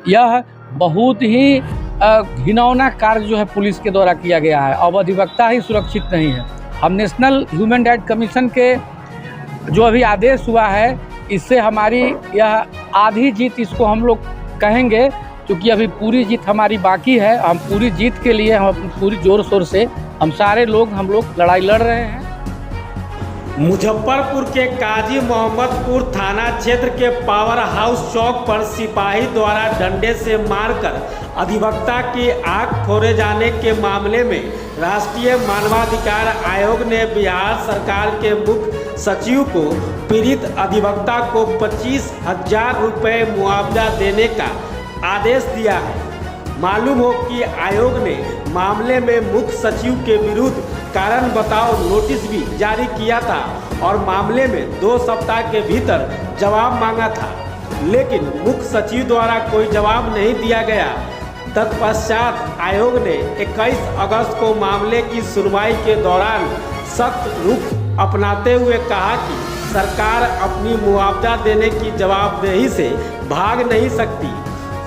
यह बहुत ही घिनौना कार्य जो है पुलिस के द्वारा किया गया है। अब अधिवक्ता ही सुरक्षित नहीं है। हम नेशनल ह्यूमन राइट कमीशन के जो अभी आदेश हुआ है, इससे हमारी यह आधी जीत इसको हम लोग कहेंगे, क्योंकि अभी पूरी जीत हमारी बाकी है। हम पूरी जीत के लिए हम पूरी ज़ोर शोर से हम सारे लोग लड़ाई लड़ रहे हैं। मुजफ्फरपुर के काजी मोहम्मदपुर थाना क्षेत्र के पावर हाउस चौक पर सिपाही द्वारा डंडे से मारकर अधिवक्ता की आंख फोड़े जाने के मामले में राष्ट्रीय मानवाधिकार आयोग ने बिहार सरकार के मुख्य सचिव को पीड़ित अधिवक्ता को 25,000 रुपये मुआवजा देने का आदेश दिया है। मालूम हो कि आयोग ने मामले में मुख्य सचिव के विरुद्ध कारण बताओ नोटिस भी जारी किया था और मामले में 2 सप्ताह के भीतर जवाब मांगा था, लेकिन मुख्य सचिव द्वारा कोई जवाब नहीं दिया गया। तत्पश्चात आयोग ने 21 अगस्त को मामले की सुनवाई के दौरान सख्त रुख अपनाते हुए कहा कि सरकार अपनी मुआवजा देने की जवाबदेही से भाग नहीं सकती,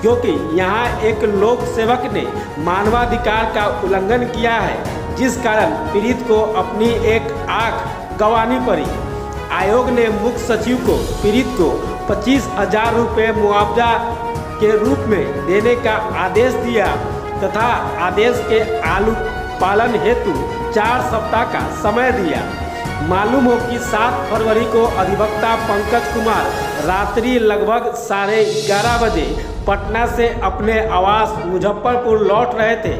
क्योंकि यहाँ एक लोक सेवक ने मानवाधिकार का उल्लंघन किया है, जिस कारण पीड़ित को अपनी एक आंख गंवानी पड़ी। आयोग ने मुख्य सचिव को पीड़ित को 25,000 रुपये मुआवजा के रूप में देने का आदेश दिया तथा आदेश के पालन हेतु 4 सप्ताह का समय दिया। मालूम हो कि 7 फरवरी को अधिवक्ता पंकज कुमार रात्रि लगभग 11:30 बजे पटना से अपने आवास मुजफ्फरपुर लौट रहे थे।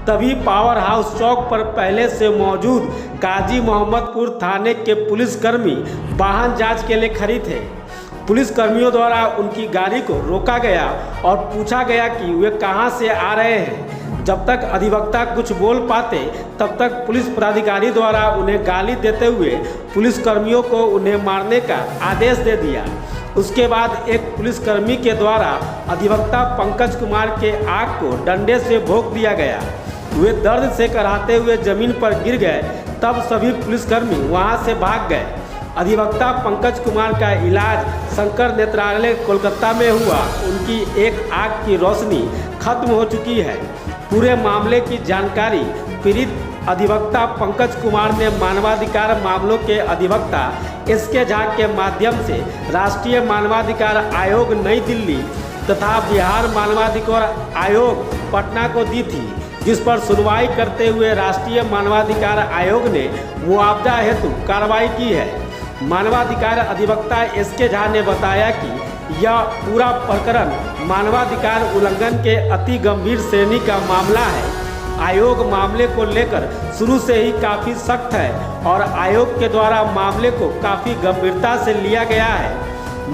तभी पावर हाउस चौक पर पहले से मौजूद काजी मोहम्मदपुर थाने के पुलिसकर्मी वाहन जांच के लिए खड़े थे। पुलिसकर्मियों द्वारा उनकी गाड़ी को रोका गया और पूछा गया कि वे कहां से आ रहे हैं। जब तक अधिवक्ता कुछ बोल पाते तब तक पुलिस पदाधिकारी द्वारा उन्हें गाली देते हुए पुलिसकर्मियों को उन्हें मारने का आदेश दे दिया। उसके बाद एक पुलिसकर्मी के द्वारा अधिवक्ता पंकज कुमार के आंख को डंडे से भोंक दिया गया। वे दर्द से कराहते हुए जमीन पर गिर गए। तब सभी पुलिसकर्मी वहां से भाग गए। अधिवक्ता पंकज कुमार का इलाज शंकर नेत्रालय कोलकाता में हुआ। उनकी एक आंख की रोशनी खत्म हो चुकी है। पूरे मामले की जानकारी पीड़ित अधिवक्ता पंकज कुमार ने मानवाधिकार मामलों के अधिवक्ता SK झा के माध्यम से राष्ट्रीय मानवाधिकार आयोग नई दिल्ली तथा बिहार मानवाधिकार आयोग पटना को दी थी, जिस पर सुनवाई करते हुए राष्ट्रीय मानवाधिकार आयोग ने मुआवजा हेतु कार्रवाई की है। मानवाधिकार अधिवक्ता SK झा ने बताया कि यह पूरा प्रकरण मानवाधिकार उल्लंघन के अति गंभीर श्रेणी का मामला है। आयोग मामले को लेकर शुरू से ही काफ़ी सख्त है और आयोग के द्वारा मामले को काफ़ी गंभीरता से लिया गया है।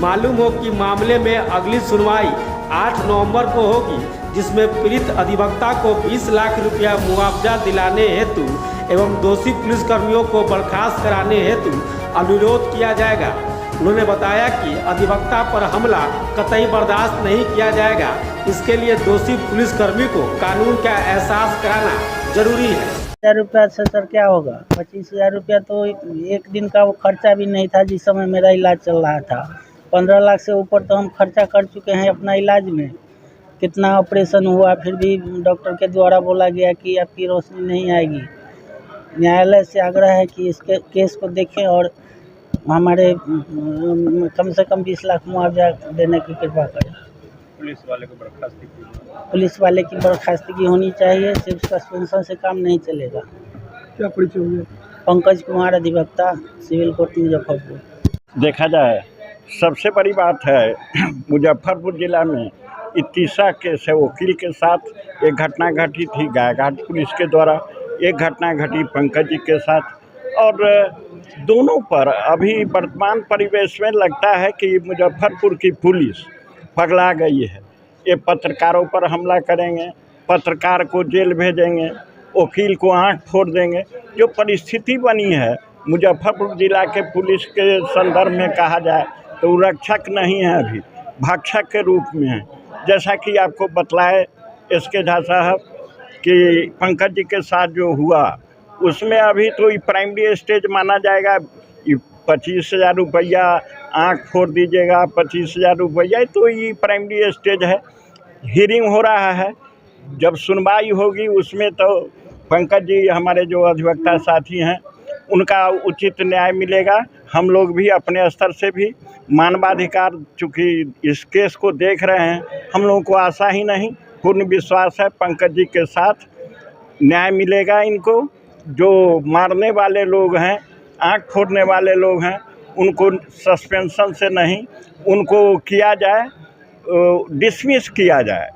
मालूम हो कि मामले में अगली सुनवाई 8 नवंबर को होगी, जिसमें पीड़ित अधिवक्ता को 20 लाख रुपया मुआवजा दिलाने हेतु एवं दोषी पुलिसकर्मियों को बर्खास्त कराने हेतु अनुरोध किया जाएगा। उन्होंने बताया कि अधिवक्ता पर हमला कतई बर्दाश्त नहीं किया जाएगा। इसके लिए दोषी पुलिसकर्मी को कानून का एहसास कराना जरूरी है। 1000 रुपया से सर क्या होगा? 25,000 रुपया तो एक दिन का वो खर्चा भी नहीं था जिस समय मेरा इलाज चल रहा था। 15 लाख से ऊपर तो हम खर्चा कर चुके हैं अपना इलाज में। कितना ऑपरेशन हुआ, फिर भी डॉक्टर के द्वारा बोला गया कि आपकी रोशनी नहीं आएगी। न्यायालय से आग्रह है कि इसके केस को देखें और हमारे कम से कम 20 लाख मुआवजा देने की कृपा करें। पुलिस वाले की बर्खास्तगी होनी चाहिए। सिर्फ सस्पेंशन से काम नहीं चलेगा। क्या परिचय हुआ? पंकज कुमार अधिवक्ता, सिविल कोर्ट मुजफ्फरपुर। देखा जाए सबसे बड़ी बात है मुजफ्फरपुर जिला में इत्तीसा केस है। वकील के साथ एक घटना घटी थी गायघाट पुलिस के द्वारा, एक घटना घटी पंकज जी के साथ, और दोनों पर अभी वर्तमान परिवेश में लगता है कि मुजफ्फरपुर की पुलिस पगला गई है। ये पत्रकारों पर हमला करेंगे, पत्रकार को जेल भेजेंगे, वकील को आंख फोड़ देंगे। जो परिस्थिति बनी है मुजफ्फरपुर जिला के पुलिस के संदर्भ में कहा जाए तो रक्षक नहीं है, अभी भक्षक के रूप में है। जैसा कि आपको बतलाए SK झा साहब कि पंकज जी के साथ जो हुआ उसमें अभी तो प्राइमरी स्टेज माना जाएगा। 25,000 रुपया आँख फोड़ दीजिएगा, 25,000 रुपया, तो ये प्राइमरी स्टेज है। हियरिंग हो रहा है, जब सुनवाई होगी उसमें तो पंकज जी हमारे जो अधिवक्ता साथी हैं उनका उचित न्याय मिलेगा। हम लोग भी अपने स्तर से भी मानवाधिकार, चूँकि इस केस को देख रहे हैं, हम लोगों को आशा ही नहीं पूर्ण विश्वास है पंकज जी के साथ न्याय मिलेगा। इनको जो मारने वाले लोग हैं, आँख फोड़ने वाले लोग हैं, उनको सस्पेंशन से नहीं, उनको किया जाए, डिसमिस किया जाए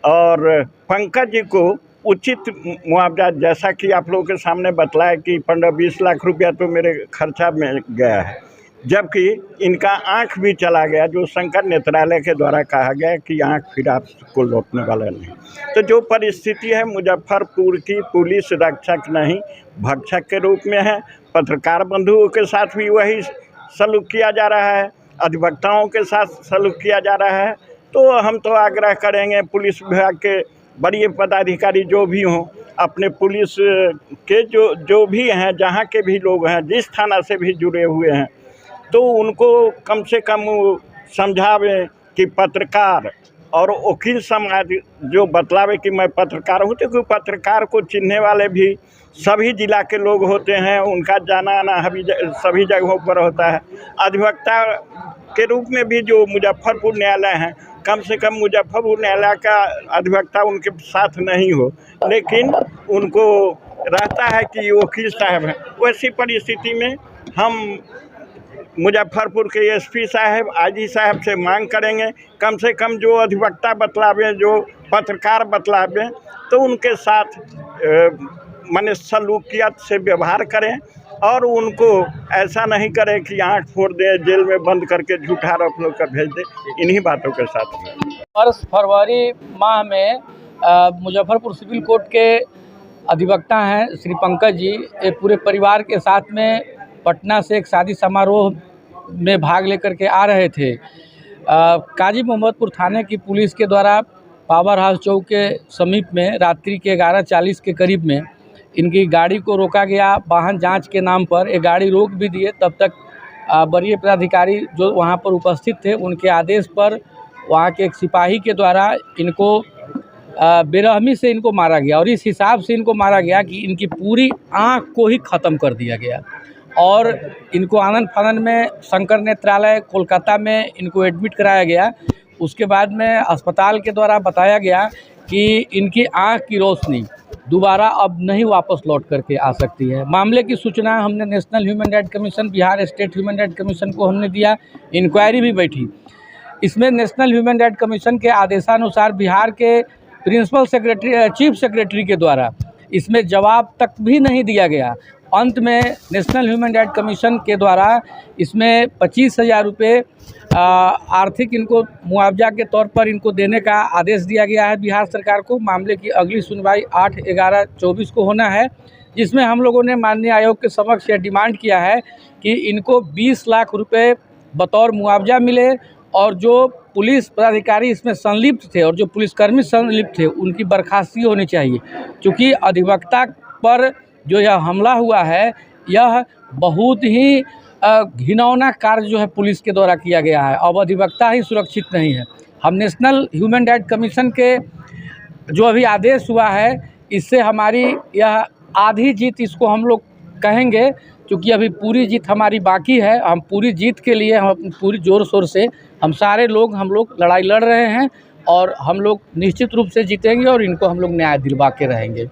और पंकज जी को उचित मुआवजा, जैसा कि आप लोगों के सामने बतलाया कि 15-20 लाख रुपया तो मेरे खर्चा में गया है, जबकि इनका आँख भी चला गया, जो शंकर नेत्रालय के द्वारा कहा गया कि आँख फिर आपको लौटने वाला नहीं। तो जो परिस्थिति है मुजफ्फरपुर की, पुलिस रक्षक नहीं भक्षक के रूप में है। पत्रकार बंधुओं के साथ भी वही सलूक किया जा रहा है, अधिवक्ताओं के साथ सलूक किया जा रहा है। तो हम तो आग्रह करेंगे पुलिस विभाग के बड़े पदाधिकारी जो भी हों, अपने पुलिस के जो भी हैं, जहाँ के भी लोग हैं, जिस थाना से भी जुड़े हुए हैं, तो उनको कम से कम समझावें कि पत्रकार और वकील समाज जो बतलावे कि मैं पत्रकार हूँ, तो पत्रकार को चिन्हने वाले भी सभी जिला के लोग होते हैं, उनका जाना आना सभी जगहों पर होता है। अधिवक्ता के रूप में भी जो मुजफ्फरपुर न्यायालय हैं, कम से कम मुजफ्फरपुर न्यायालय का अधिवक्ता उनके साथ नहीं हो, लेकिन उनको रहता है कि वकील साहब हैं। वैसी परिस्थिति में हम मुजफ्फरपुर के एसपी साहब, आईजी साहब से मांग करेंगे कम से कम जो अधिवक्ता बतलावे, जो पत्रकार बतलावे, तो उनके साथ माने सलूकियत से व्यवहार करें और उनको ऐसा नहीं करें कि आँख फोड़ दे, जेल में बंद करके झूठा आरोप लोग का भेज दे। इन्हीं बातों के साथ फरवरी माह में मुजफ्फरपुर सिविल कोर्ट के अधिवक्ता हैं श्री पंकज जी, एक पूरे परिवार के साथ में पटना से एक शादी समारोह में भाग लेकर के आ रहे थे। काजी मोहम्मदपुर थाने की पुलिस के द्वारा पावर हाउस चौक के समीप में रात्रि के 11:40 के करीब में इनकी गाड़ी को रोका गया। वाहन जांच के नाम पर एक गाड़ी रोक भी दिए। तब तक वरीय पदाधिकारी जो वहां पर उपस्थित थे, उनके आदेश पर वहां के एक सिपाही के द्वारा इनको बेरहमी से इनको मारा गया और इस हिसाब से इनको मारा गया कि इनकी पूरी आँख को ही ख़त्म कर दिया गया और इनको आनन फानन में शंकर नेत्रालय कोलकाता में इनको एडमिट कराया गया। उसके बाद में अस्पताल के द्वारा बताया गया कि इनकी आँख की रोशनी दोबारा अब नहीं वापस लौट करके आ सकती है। मामले की सूचना हमने national human right commission, Bihar state human right commission को हमने दिया। इंक्वायरी भी बैठी। इसमें नेशनल ह्यूमन राइट कमीशन के आदेशानुसार बिहार के प्रिंसिपल सेक्रेटरी, चीफ सेक्रेटरी के द्वारा इसमें जवाब तक भी नहीं दिया गया। अंत में नेशनल ह्यूमन राइट कमीशन के द्वारा इसमें 25,000 रुपये आर्थिक इनको मुआवजा के तौर पर इनको देने का आदेश दिया गया है बिहार सरकार को। मामले की अगली सुनवाई 8/11/24 को होना है, जिसमें हम लोगों ने माननीय आयोग के समक्ष यह डिमांड किया है कि इनको 20 लाख रुपये बतौर मुआवजा मिले और जो पुलिस पदाधिकारी इसमें संलिप्त थे और जो पुलिसकर्मी संलिप्त थे उनकी बर्खास्तगी होनी चाहिए। क्योंकि अधिवक्ता पर जो यह हमला हुआ है, यह बहुत ही घिनौना कार्य जो है पुलिस के द्वारा किया गया है। अब अधिवक्ता ही सुरक्षित नहीं है। हम नेशनल ह्यूमन राइट कमीशन के जो अभी आदेश हुआ है, इससे हमारी यह आधी जीत इसको हम लोग कहेंगे, क्योंकि अभी पूरी जीत हमारी बाकी है। हम पूरी जीत के लिए हम पूरी ज़ोर शोर से हम सारे लोग लड़ाई लड़ रहे हैं और हम लोग निश्चित रूप से जीतेंगे और इनको हम लोग न्याय दिलवा के रहेंगे।